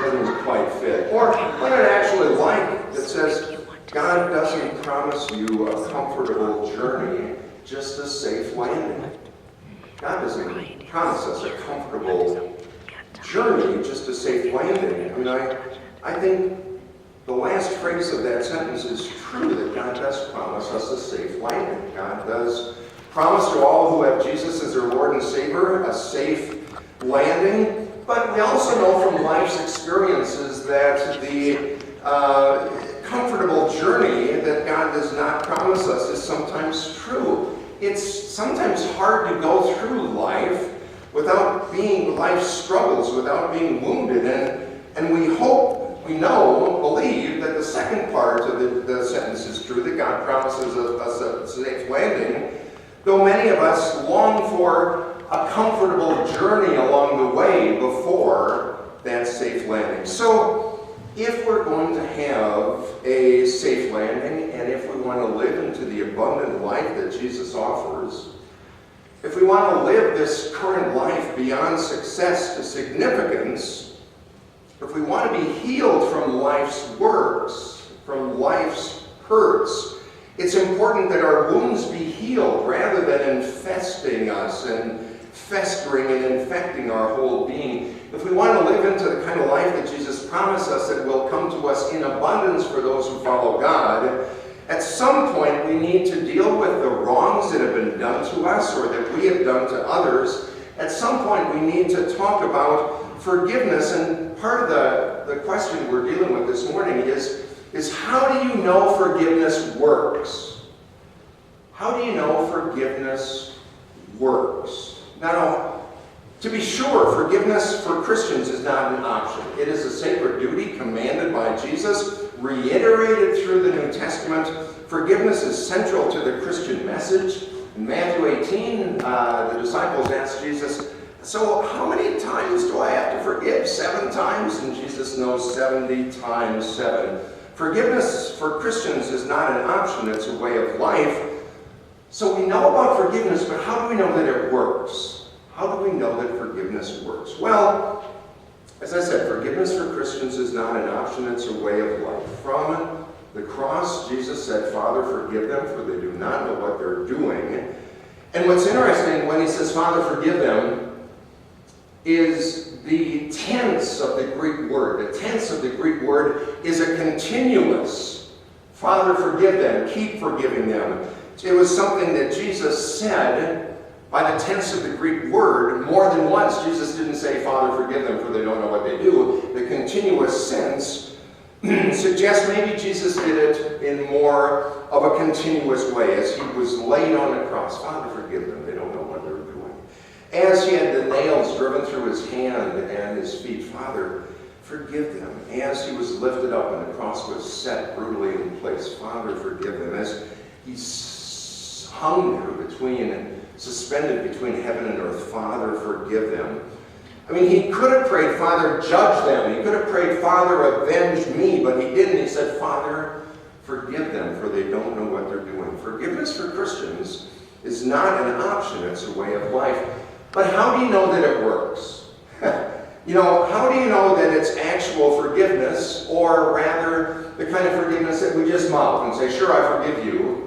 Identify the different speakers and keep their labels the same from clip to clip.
Speaker 1: doesn't quite fit. Or what I'd actually like that says, God doesn't promise you a comfortable journey, just a safe landing. God doesn't promise us a comfortable journey, just a safe landing. I mean, I think the last phrase of that sentence is true, that God does promise us a safe landing. God does promise to all who have Jesus as their Lord and Savior a safe landing. But we also know from life's experiences that the comfortable journey that God does not promise us is sometimes true. It's sometimes hard to go through life without being life's struggles, without being wounded. And we hope, we know, believe that the second part of the sentence is true, that God promises us a safe landing, though many of us long for a comfortable journey along the way before that safe landing. So, if we're going to have a safe landing, and if we want to live into the abundant life that Jesus offers, if we want to live this current life beyond success to significance, if we want to be healed from life's works, from life's hurts, it's important that our wounds be healed rather than infesting us and festering and infecting our whole being. If we want to live into the kind of life that Jesus promised us that will come to us in abundance for those who follow God, at some point we need to deal with the wrongs that have been done to us or that we have done to others. At some point we need to talk about forgiveness, and part of the question we're dealing with this morning is how do you know forgiveness works? How do you know forgiveness works? Now, to be sure, forgiveness for Christians is not an option. It is a sacred duty commanded by Jesus, reiterated through the New Testament. Forgiveness is central to the Christian message. In Matthew 18, the disciples asked Jesus, so how many times do I have to forgive? 7 times? And Jesus knows 70 times 7. Forgiveness for Christians is not an option, it's a way of life. So we know about forgiveness, but how do we know that it works? How do we know that forgiveness works? Well, as I said, forgiveness for Christians is not an option, it's a way of life. From the cross, Jesus said, Father, forgive them, for they do not know what they're doing. And what's interesting when he says, Father, forgive them, is the tense of the Greek word. The tense of the Greek word is a continuous. Father, forgive them, keep forgiving them. It was something that Jesus said by the tense of the Greek word more than once. Jesus didn't say, Father, forgive them, for they don't know what they do. The continuous sense suggests maybe Jesus did it in more of a continuous way as he was laid on the cross. Father, forgive them, they don't know what they're doing. As he had the nails driven through his hand and his feet, Father, forgive them. As he was lifted up and the cross was set brutally in place, Father, forgive them. As he hung there suspended between heaven and earth, Father, forgive them. I mean, he could have prayed, Father, judge them. He could have prayed, Father, avenge me, but he didn't. He said, Father, forgive them, for they don't know what they're doing. Forgiveness for Christians is not an option, it's a way of life. But how do you know that it works? How do you know that it's actual forgiveness, or rather the kind of forgiveness that we just mouth and say, sure, I forgive you,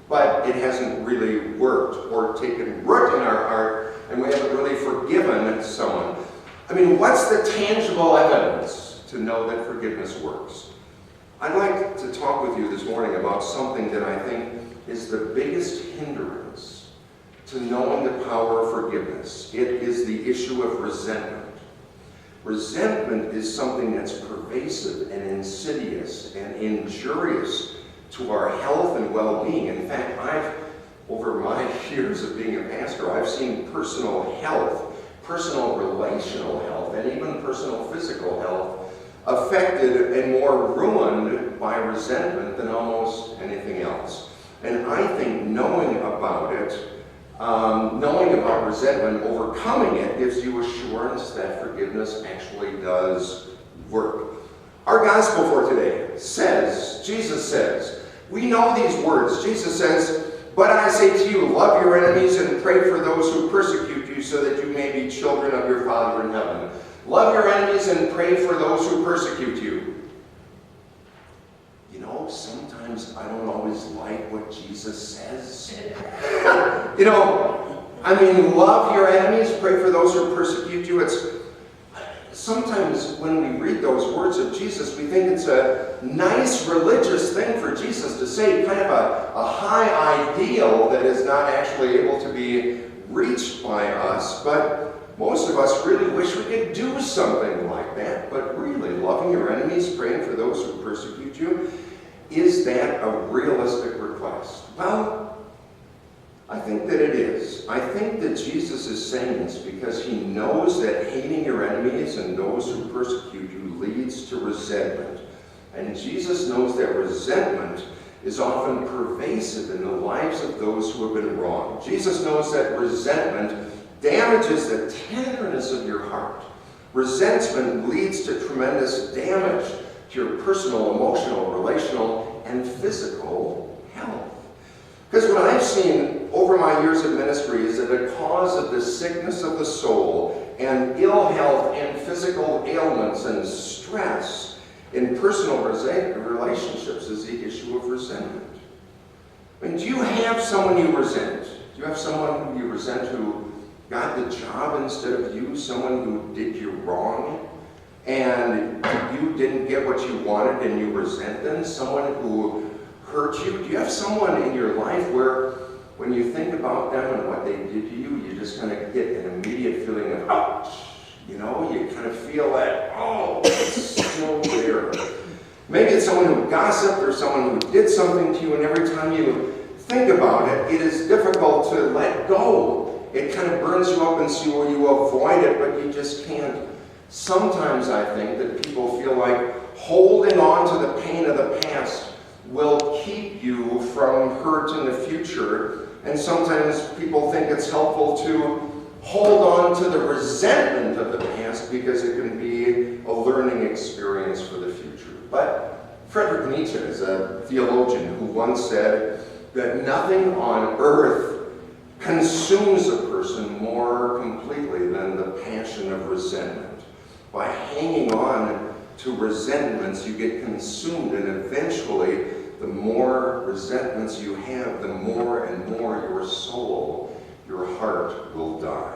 Speaker 1: but it hasn't really worked or taken root in our heart, and we haven't really forgiven someone. I mean, what's the tangible evidence to know that forgiveness works? I'd like to talk with you this morning about something that I think is the biggest hindrance to knowing the power of forgiveness. It is the issue of resentment. Resentment is something that's pervasive and insidious and injurious to our health and well-being. In fact, over my years of being a pastor, I've seen personal health, personal relational health, and even personal physical health affected and more ruined by resentment than almost anything else. And I think knowing about resentment, overcoming it, gives you assurance that forgiveness actually does work. Our gospel for today says, Jesus says, we know these words. Jesus says, but I say to you, love your enemies and pray for those who persecute you, so that you may be children of your Father in heaven. Love your enemies and pray for those who persecute you. You know, sometimes I don't always like what Jesus says. Love your enemies, pray for those who persecute you. Sometimes when we read those words of Jesus, we think it's a nice religious thing for Jesus to say, kind of a high ideal that is not actually able to be reached by us. But most of us really wish we could do something like that. But really, loving your enemies, praying for those who persecute you, is that a realistic request? Well, I think that it is. I think that Jesus is saying this because he knows that hating your enemies and those who persecute you leads to resentment. And Jesus knows that resentment is often pervasive in the lives of those who have been wronged. Jesus knows that resentment damages the tenderness of your heart. Resentment leads to tremendous damage to your personal, emotional, relational, and physical health. Because what I've seen over my years of ministry is that the cause of the sickness of the soul and ill health and physical ailments and stress in personal relationships is the issue of resentment. I mean, do you have someone you resent? Do you have someone who you resent who got the job instead of you? Someone who did you wrong and you didn't get what you wanted and you resent them? Someone who hurt you? Do you have someone in your life where when you think about them and what they did to you, you just kind of get an immediate feeling of ouch? You kind of feel that, oh, it's still there. Maybe it's someone who gossiped or someone who did something to you, and every time you think about it, it is difficult to let go. It kind of burns you up and so you avoid it, but you just can't. Sometimes I think that people feel like holding on to the pain of the past will keep you from hurt in the future. And sometimes people think it's helpful to hold on to the resentment of the past because it can be a learning experience for the future. But Friedrich Nietzsche is a theologian who once said that nothing on earth consumes a person more completely than the passion of resentment. By hanging on to resentments, you get consumed, and eventually the more resentments you have, the more and more your soul, your heart will die.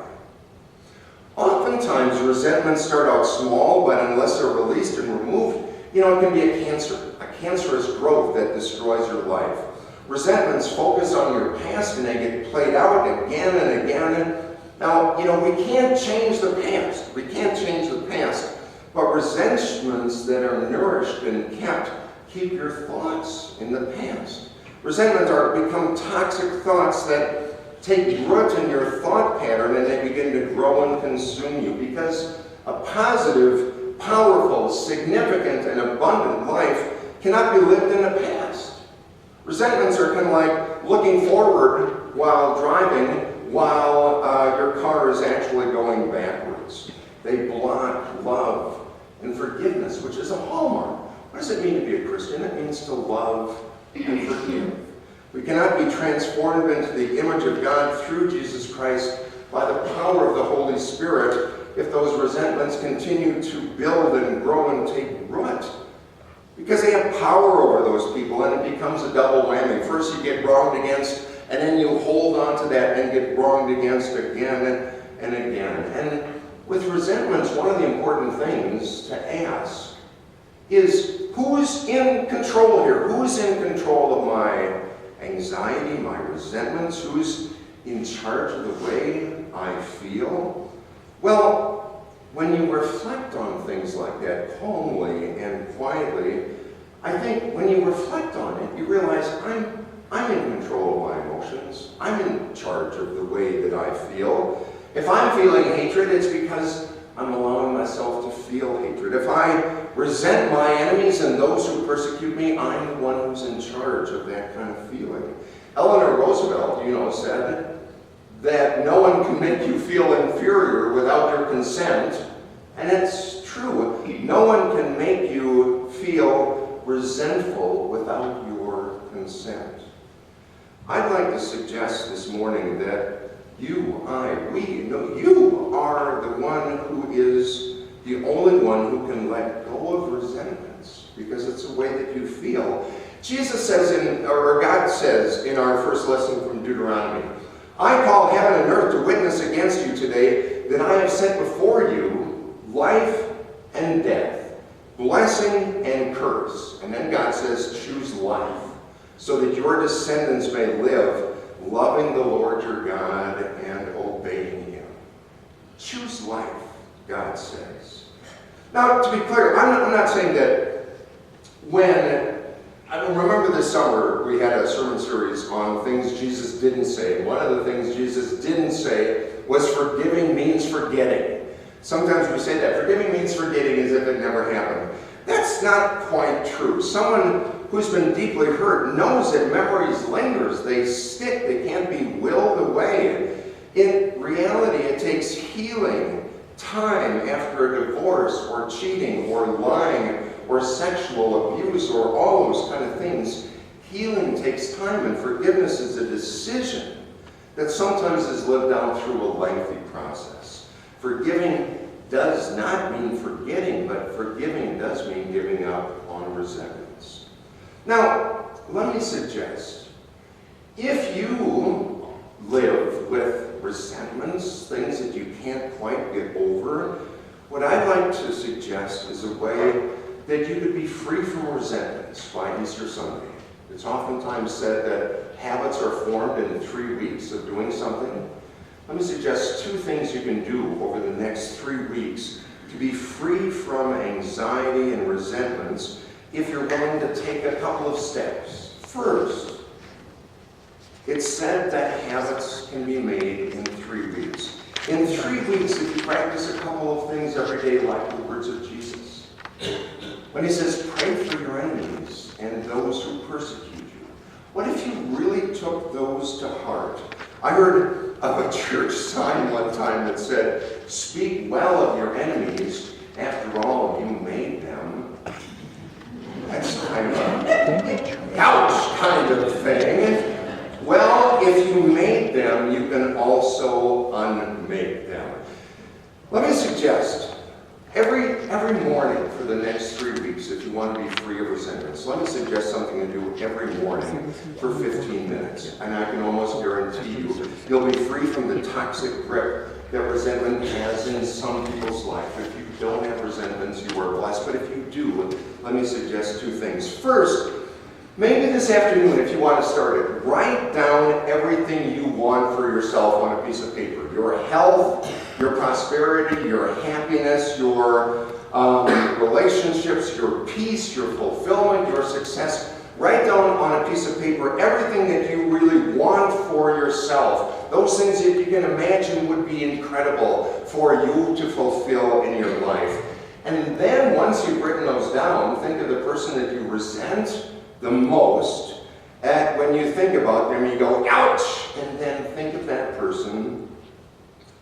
Speaker 1: Oftentimes, resentments start out small, but unless they're released and removed, it can be a cancerous growth that destroys your life. Resentments focus on your past and they get played out again and again. Now, we can't change the past. We can't change the past. But resentments that are nourished and kept keep your thoughts in the past. Resentments become toxic thoughts that take root in your thought pattern and they begin to grow and consume you, because a positive, powerful, significant, and abundant life cannot be lived in the past. Resentments are kind of like looking forward while driving while your car is actually going backwards. They block love and forgiveness, which is a hallmark. What does it mean to be a Christian? It means to love and forgive. We cannot be transformed into the image of God through Jesus Christ by the power of the Holy Spirit if those resentments continue to build and grow and take root. Because they have power over those people, and it becomes a double whammy. First you get wronged against, and then you hold on to that and get wronged against again and again. And with resentments, one of the important things to ask is, who's in control here? Who's in control of my anxiety, my resentments? Who's in charge of the way I feel? Well, when you reflect on things like that calmly and quietly, I think when you reflect on it, you realize I'm in control of my emotions. I'm in charge of the way that I feel. If I'm feeling hatred, it's because I'm allowing myself to feel hatred. If I resent my enemies and those who persecute me, I'm the one who's in charge of that kind of feeling. Eleanor Roosevelt, said that no one can make you feel inferior without your consent. And it's true. No one can make you feel resentful without your consent. I'd like to suggest this morning that you are the one who is the only one who can let go of resentments, because it's a way that you feel. Jesus says, or God says in our first lesson from Deuteronomy, I call heaven and earth to witness against you today that I have set before you life and death, blessing and curse. And then God says, choose life, so that your descendants may live, loving the Lord your God and obeying him. Choose life, God says. Now, to be clear, I'm not saying that I remember this summer we had a sermon series on things Jesus didn't say. One of the things Jesus didn't say was forgiving means forgetting. Sometimes we say that. Forgiving means forgetting as if it never happened. That's not quite true. Someone who's been deeply hurt knows that memories lingers. They stick. They can't be willed away. In reality, it takes healing, time after a divorce or cheating or lying or sexual abuse or all those kind of things. Healing takes time, and forgiveness is a decision that sometimes is lived out through a lengthy process. Forgiving does not mean forgetting, but forgiving does mean giving up on resentments. Now, let me suggest, if you live with resentments, things that you can't quite get over, what I'd like to suggest is a way that you could be free from resentments by Easter Sunday. It's oftentimes said that habits are formed in 3 weeks of doing something. Let me suggest 2 things you can do over the next 3 weeks to be free from anxiety and resentments if you're willing to take a couple of steps. First, it's said that habits can be made in 3 weeks. In 3 weeks, if you practice a couple of things every day, like the words of Jesus, when he says, pray for your enemies and those who persecute you. What if you really took those to heart? I heard of a church sign one time that said, speak well of your enemies. After all, you made them. That's kind of a ouch kind of thing. Well, if you made them, you can also unmake them. Let me suggest, every morning for the next 3 weeks, if you want to be free of resentments, let me suggest something to do every morning for 15 minutes. And I can almost guarantee you'll be free from the toxic grip that resentment has in some people's life. If you don't have resentments, you are blessed. But if you do, let me suggest 2 things. First, maybe this afternoon, if you want to start it, write down everything you want for yourself on a piece of paper. Your health, your prosperity, your happiness, your relationships, your peace, your fulfillment, your success. Write down on a piece of paper everything that you really want for yourself. Those things that you can imagine would be incredible for you to fulfill in your life. And then once you've written those down, think of the person that you resent the most. And when you think about them, you go, ouch! And then think of that person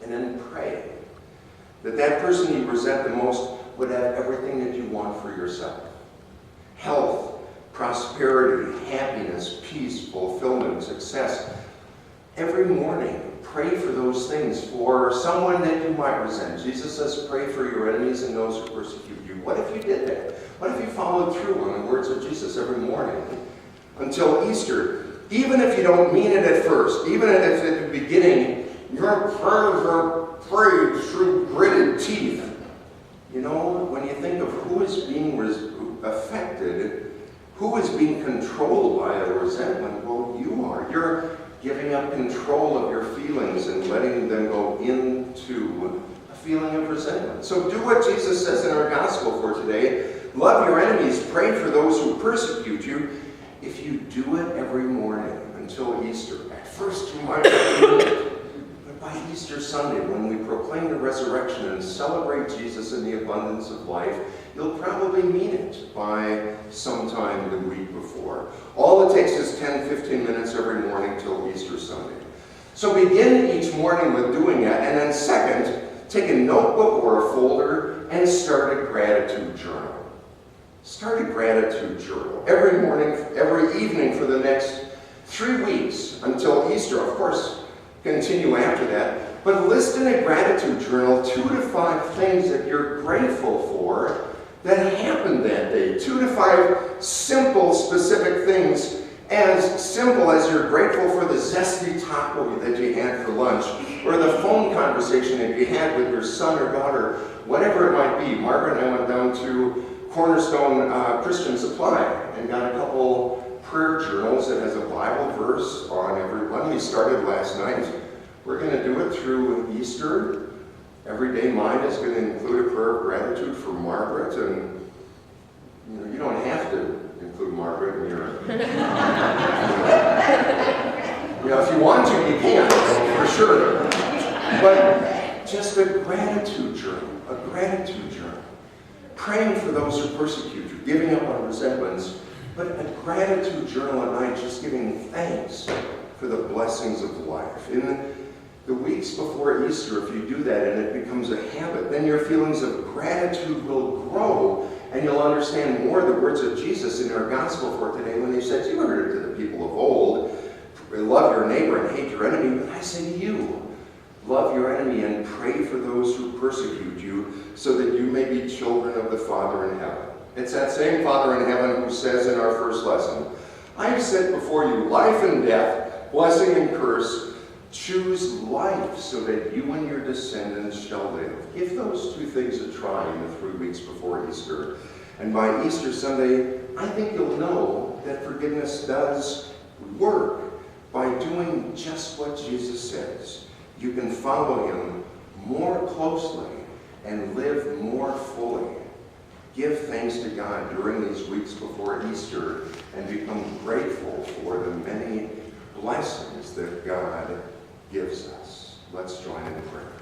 Speaker 1: and then pray that that person you resent the most would have everything that you want for yourself. Health, prosperity, happiness, peace, fulfillment, success. Every morning, pray for those things for someone that you might resent. Jesus says, pray for your enemies and those who persecute you. What if you did that? What if you followed through on the words of Jesus every morning until Easter? Even if you don't mean it at first, even if at the beginning your prayers are prayed through gritted teeth. You know, when you think of who is being affected, who is being controlled by a resentment, well, you are. You're giving up control of your feelings and letting them go into a feeling of resentment. So do what Jesus says in our gospel for today. Love your enemies, pray for those who persecute you. If you do it every morning until Easter, at first you might not do it, but by Easter Sunday, when we proclaim the resurrection and celebrate Jesus in the abundance of life, you'll probably mean it by sometime the week before. All it takes is 10-15 minutes every morning till Easter Sunday. So begin each morning with doing that, and then second, take a notebook or a folder and start a gratitude journal. Start a gratitude journal every morning, every evening for the next 3 weeks until Easter. Of course, continue after that. But list in a gratitude journal 2 to 5 things that you're grateful for that happened that day. 2 to 5 simple, specific things, as simple as you're grateful for the zesty taco that you had for lunch, or the phone conversation that you had with your son or daughter, whatever it might be. Margaret and I went down to Cornerstone Christian Supply and got a couple prayer journals that has a Bible verse on every one. We started last night. We're going to do it through Easter. Every day mine is going to include a prayer of gratitude for Margaret, and you don't have to include Margaret in your if you want to, you can, for sure. But just a gratitude journal, praying for those who persecute you, giving up on resentments, but a gratitude journal at night, just giving thanks for the blessings of life. In the weeks before Easter, if you do that and it becomes a habit, then your feelings of gratitude will grow, and you'll understand more the words of Jesus in our gospel for today when they said, you heard it to the people of old, love your neighbor and hate your enemy, but I say to you, love your enemy and pray for those who persecute you, so that you may be children of the Father in heaven. It's that same Father in heaven who says in our first lesson, I have set before you life and death, blessing and curse. Choose life so that you and your descendants shall live. Give those 2 things a try in the 3 weeks before Easter. And by Easter Sunday, I think you'll know that forgiveness does work by doing just what Jesus says. You can follow him more closely and live more fully. Give thanks to God during these weeks before Easter and become grateful for the many blessings that God gives us. Let's join in prayer.